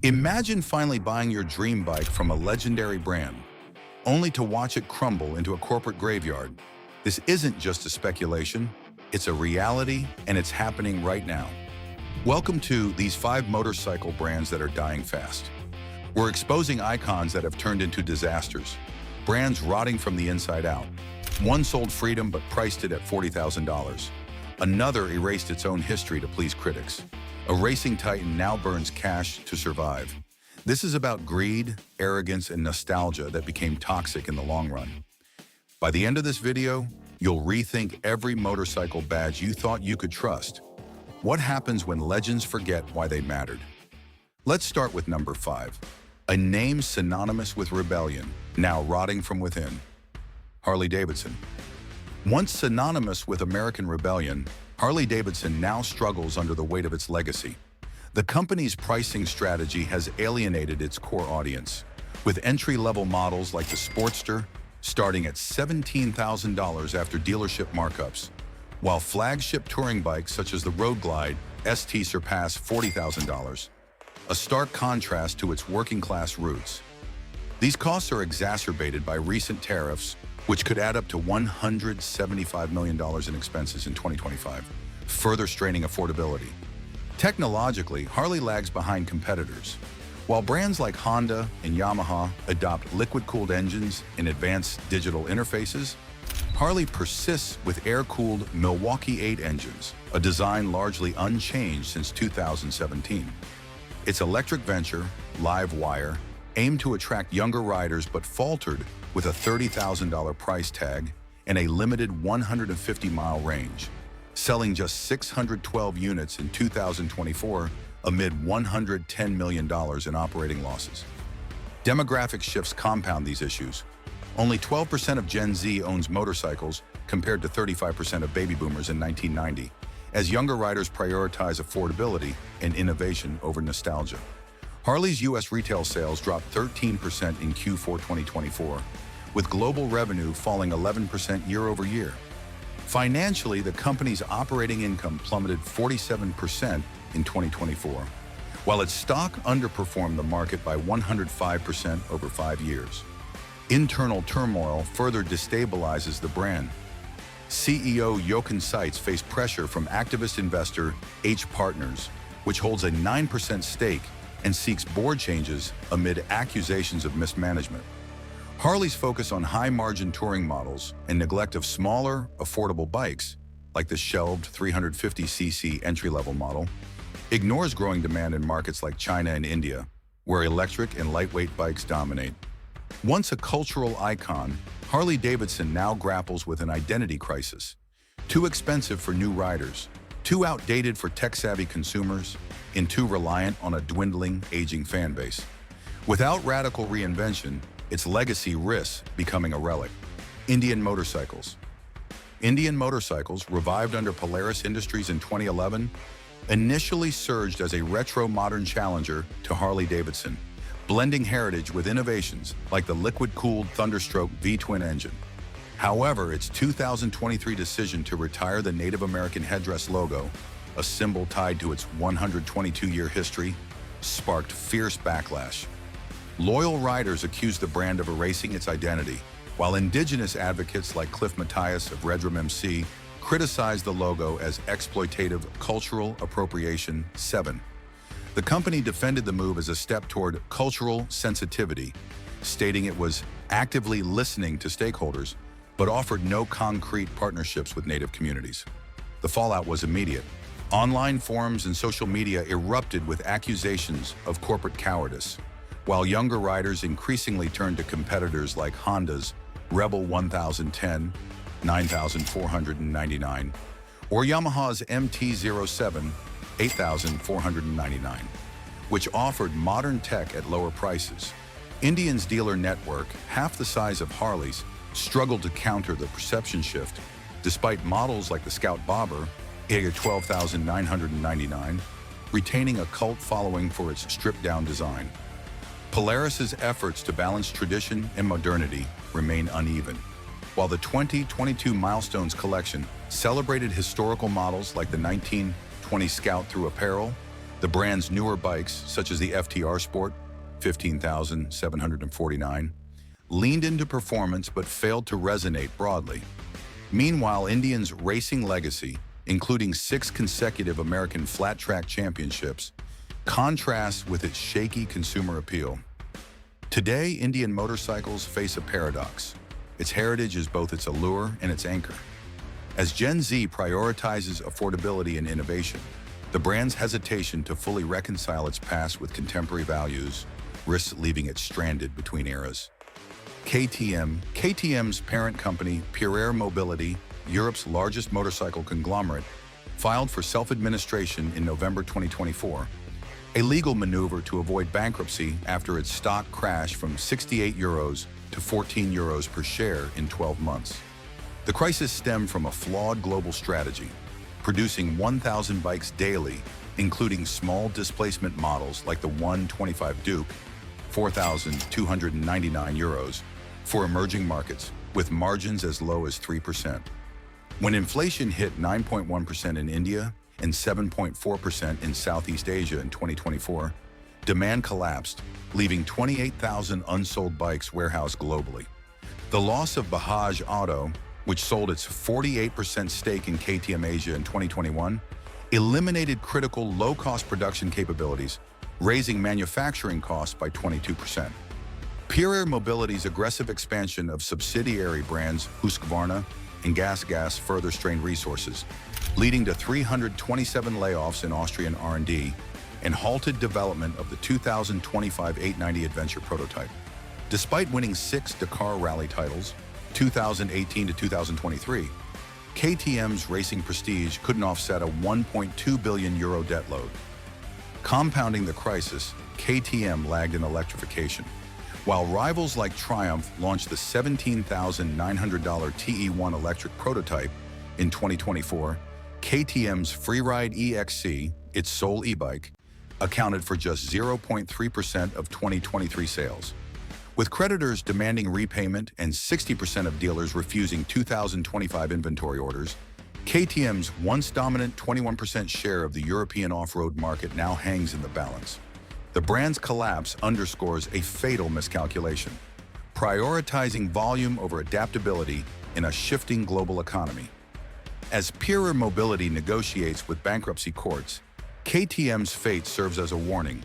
Imagine finally buying your dream bike from a legendary brand, only to watch it crumble into a corporate graveyard. This isn't just a speculation, it's a reality, and it's happening right now. Welcome to these 5 motorcycle brands that are dying fast. We're exposing icons that have turned into disasters, brands rotting from the inside out. One sold freedom but priced it at $40,000. Another erased its own history to please critics. A racing titan now burns cash to survive. This is about greed, arrogance, and nostalgia that became toxic in the long run. By the end of this video, you'll rethink every motorcycle badge you thought you could trust. What happens when legends forget why they mattered? Let's start with number 5. A name synonymous with rebellion, now rotting from within. Harley-Davidson. Once synonymous with American rebellion, Harley-Davidson now struggles under the weight of its legacy. The company's pricing strategy has alienated its core audience, with entry-level models like the Sportster starting at $17,000 after dealership markups, while flagship touring bikes such as the Road Glide ST surpass $40,000, a stark contrast to its working-class roots. These costs are exacerbated by recent tariffs, which could add up to $175 million in expenses in 2025, further straining affordability. Technologically, Harley lags behind competitors. While brands like Honda and Yamaha adopt liquid-cooled engines and advanced digital interfaces, Harley persists with air-cooled Milwaukee 8 engines, a design largely unchanged since 2017. Its electric venture, Livewire, aimed to attract younger riders but faltered with a $30,000 price tag and a limited 150-mile range, selling just 612 units in 2024 amid $110 million in operating losses. Demographic shifts compound these issues. Only 12% of Gen Z owns motorcycles compared to 35% of baby boomers in 1990, as younger riders prioritize affordability and innovation over nostalgia. Harley's U.S. retail sales dropped 13% in Q4 2024, with global revenue falling 11% year-over-year. Financially, the company's operating income plummeted 47% in 2024, while its stock underperformed the market by 105% over 5 years. Internal turmoil further destabilizes the brand. CEO Jochen Seitz faced pressure from activist investor H Partners, which holds a 9% stake and seeks board changes amid accusations of mismanagement. Harley's focus on high-margin touring models and neglect of smaller, affordable bikes, like the shelved 350cc entry-level model, ignores growing demand in markets like China and India, where electric and lightweight bikes dominate. Once a cultural icon, Harley-Davidson now grapples with an identity crisis. Too expensive for new riders, too outdated for tech-savvy consumers, and too reliant on a dwindling, aging fan base. Without radical reinvention, its legacy risks becoming a relic. Indian motorcycles. Indian motorcycles, revived under Polaris Industries in 2011, initially surged as a retro-modern challenger to Harley-Davidson, blending heritage with innovations like the liquid-cooled Thunderstroke V-twin engine. However, its 2023 decision to retire the Native American headdress logo, a symbol tied to its 122-year history, sparked fierce backlash. Loyal riders accused the brand of erasing its identity, while indigenous advocates like Cliff Mathias of Redrum MC criticized the logo as exploitative cultural appropriation 7. The company defended the move as a step toward cultural sensitivity, stating it was actively listening to stakeholders, but offered no concrete partnerships with Native communities. The fallout was immediate. Online forums and social media erupted with accusations of corporate cowardice, while younger riders increasingly turned to competitors like Honda's Rebel 1010, 9,499, or Yamaha's MT-07, 8,499, which offered modern tech at lower prices. Indian's dealer network, half the size of Harley's, struggled to counter the perception shift, despite models like the Scout Bobber, 12,999, retaining a cult following for its stripped-down design. Polaris's efforts to balance tradition and modernity remain uneven. While the 2022 Milestones collection celebrated historical models like the 1920 Scout through apparel, The brand's newer bikes, such as the FTR Sport, 15,749, leaned into performance but failed to resonate broadly. Meanwhile, Indian's racing legacy, including 6 consecutive American flat track championships, contrasts with its shaky consumer appeal. Today, Indian motorcycles face a paradox. Its heritage is both its allure and its anchor. As Gen Z prioritizes affordability and innovation, the brand's hesitation to fully reconcile its past with contemporary values risks leaving it stranded between eras. KTM's parent company, Pure Air Mobility, Europe's largest motorcycle conglomerate, filed for self-administration in November 2024, a legal maneuver to avoid bankruptcy after its stock crashed from €68 to €14 per share in 12 months. The crisis stemmed from a flawed global strategy, producing 1,000 bikes daily, including small displacement models like the 125 Duke, €4,299, for emerging markets, with margins as low as 3%. When inflation hit 9.1% in India and 7.4% in Southeast Asia in 2024, demand collapsed, leaving 28,000 unsold bikes warehoused globally. The loss of Bajaj Auto, which sold its 48% stake in KTM Asia in 2021, eliminated critical low-cost production capabilities, raising manufacturing costs by 22%. Pure Air Mobility's aggressive expansion of subsidiary brands Husqvarna and GasGas further strained resources, leading to 327 layoffs in Austrian R&D and halted development of the 2025 890 Adventure prototype. Despite winning 6 Dakar Rally titles, 2018 to 2023, KTM's racing prestige couldn't offset a €1.2 billion debt load. Compounding the crisis, KTM lagged in electrification. While rivals like Triumph launched the $17,900 TE1 electric prototype in 2024, KTM's Freeride EXC, its sole e-bike, accounted for just 0.3% of 2023 sales. With creditors demanding repayment and 60% of dealers refusing 2025 inventory orders, KTM's once dominant 21% share of the European off-road market now hangs in the balance. The brand's collapse underscores a fatal miscalculation, prioritizing volume over adaptability in a shifting global economy. As Pure Air Mobility negotiates with bankruptcy courts, KTM's fate serves as a warning.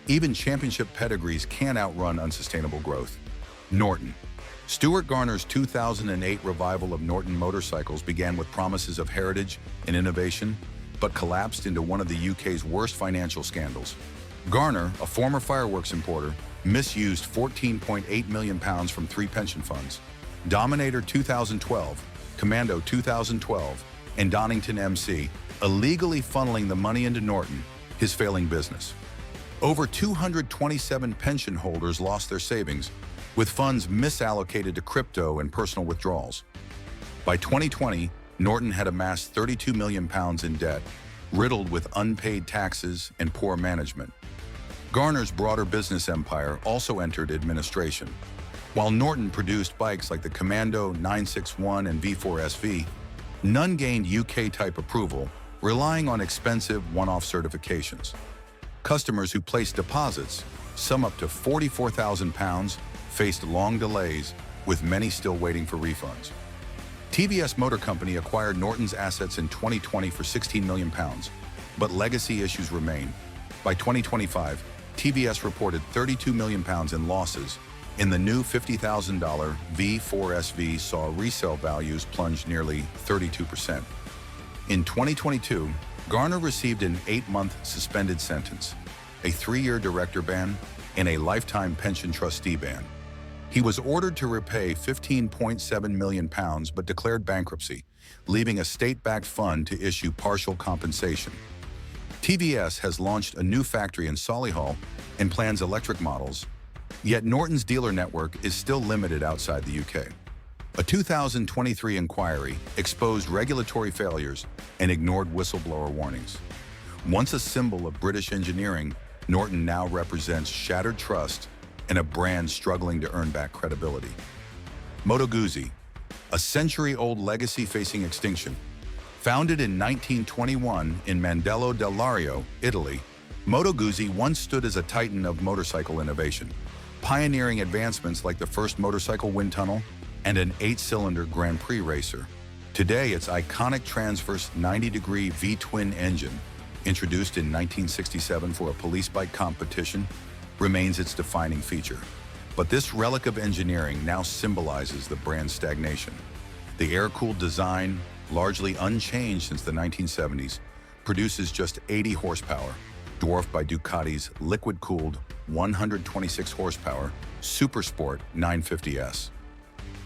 Even championship pedigrees can't outrun unsustainable growth. Norton. Stuart Garner's 2008 revival of Norton motorcycles began with promises of heritage and innovation, but collapsed into one of the UK's worst financial scandals. Garner, a former fireworks importer, misused £14.8 million from 3 pension funds: Dominator 2012, Commando 2012, and Donington MC, illegally funneling the money into Norton, his failing business. Over 227 pension holders lost their savings, with funds misallocated to crypto and personal withdrawals. By 2020, Norton had amassed £32 million in debt, riddled with unpaid taxes and poor management. Garner's broader business empire also entered administration. While Norton produced bikes like the Commando 961 and V4 SV, none gained UK-type approval, relying on expensive one-off certifications. Customers who placed deposits, some up to £44,000, faced long delays, with many still waiting for refunds. TVS Motor Company acquired Norton's assets in 2020 for £16 million, but legacy issues remain. By 2025, TVS reported £32 million in losses, and the new $50,000 V4 SV saw resale values plunge nearly 32%. In 2022, Garner received an 8-month suspended sentence, a 3-year director ban, and a lifetime pension trustee ban. He was ordered to repay £15.7 million but declared bankruptcy, leaving a state-backed fund to issue partial compensation. TVS has launched a new factory in Solihull and plans electric models, yet Norton's dealer network is still limited outside the UK. A 2023 inquiry exposed regulatory failures and ignored whistleblower warnings. Once a symbol of British engineering, Norton now represents shattered trust and a brand struggling to earn back credibility. Moto Guzzi, a century-old legacy facing extinction. Founded in 1921 in Mandello del Lario, Italy, Moto Guzzi once stood as a titan of motorcycle innovation, pioneering advancements like the first motorcycle wind tunnel and an 8-cylinder Grand Prix racer. Today, its iconic transverse 90-degree V-twin engine, introduced in 1967 for a police bike competition, remains its defining feature. But this relic of engineering now symbolizes the brand's stagnation. The air-cooled design, largely unchanged since the 1970s, produces just 80 horsepower, dwarfed by Ducati's liquid-cooled 126 horsepower Supersport 950S.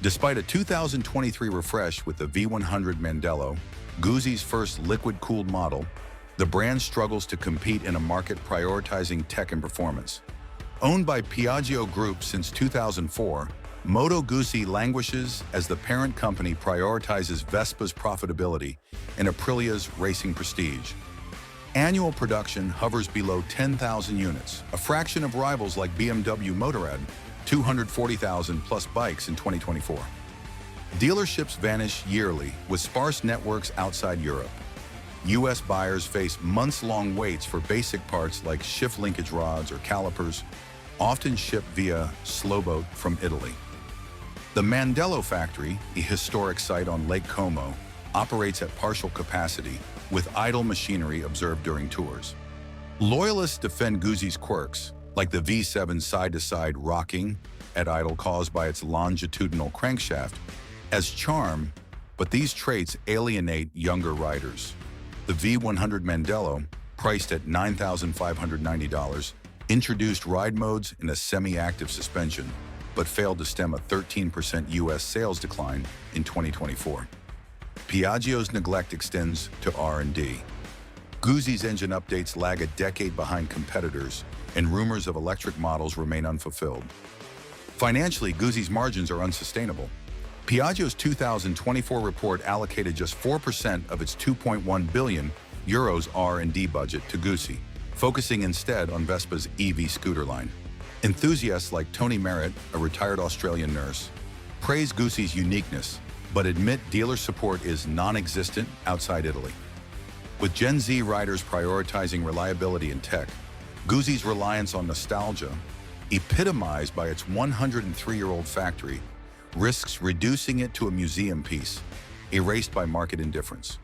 Despite a 2023 refresh with the V100 Mandello, Guzzi's first liquid-cooled model, the brand struggles to compete in a market prioritizing tech and performance. Owned by Piaggio Group since 2004, Moto Guzzi languishes as the parent company prioritizes Vespa's profitability and Aprilia's racing prestige. Annual production hovers below 10,000 units, a fraction of rivals like BMW Motorrad, 240,000 plus bikes in 2024. Dealerships vanish yearly with sparse networks outside Europe. U.S. buyers face months-long waits for basic parts like shift linkage rods or calipers, often shipped via slowboat from Italy. The Mandello factory, a historic site on Lake Como, operates at partial capacity, with idle machinery observed during tours. Loyalists defend Guzzi's quirks, like the V7 side-to-side rocking at idle caused by its longitudinal crankshaft, as charm, but these traits alienate younger riders. The V100 Mandello, priced at $9,590, introduced ride modes in a semi-active suspension, but failed to stem a 13% U.S. sales decline in 2024. Piaggio's neglect extends to R&D. Guzzi's engine updates lag a decade behind competitors, and rumors of electric models remain unfulfilled. Financially, Guzzi's margins are unsustainable. Piaggio's 2024 report allocated just 4% of its €2.1 billion R&D budget to Guzzi, focusing instead on Vespa's EV scooter line. Enthusiasts like Tony Merritt, a retired Australian nurse, praise Guzzi's uniqueness, but admit dealer support is non-existent outside Italy. With Gen Z riders prioritizing reliability and tech, Guzzi's reliance on nostalgia, epitomized by its 103-year-old factory, risks reducing it to a museum piece, erased by market indifference.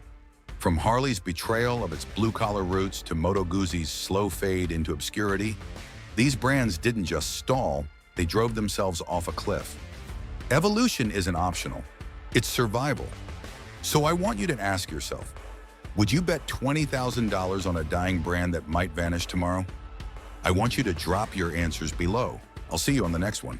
From Harley's betrayal of its blue-collar roots to Moto Guzzi's slow fade into obscurity, these brands didn't just stall, they drove themselves off a cliff. Evolution isn't optional, it's survival. So I want you to ask yourself, would you bet $20,000 on a dying brand that might vanish tomorrow? I want you to drop your answers below. I'll see you on the next one.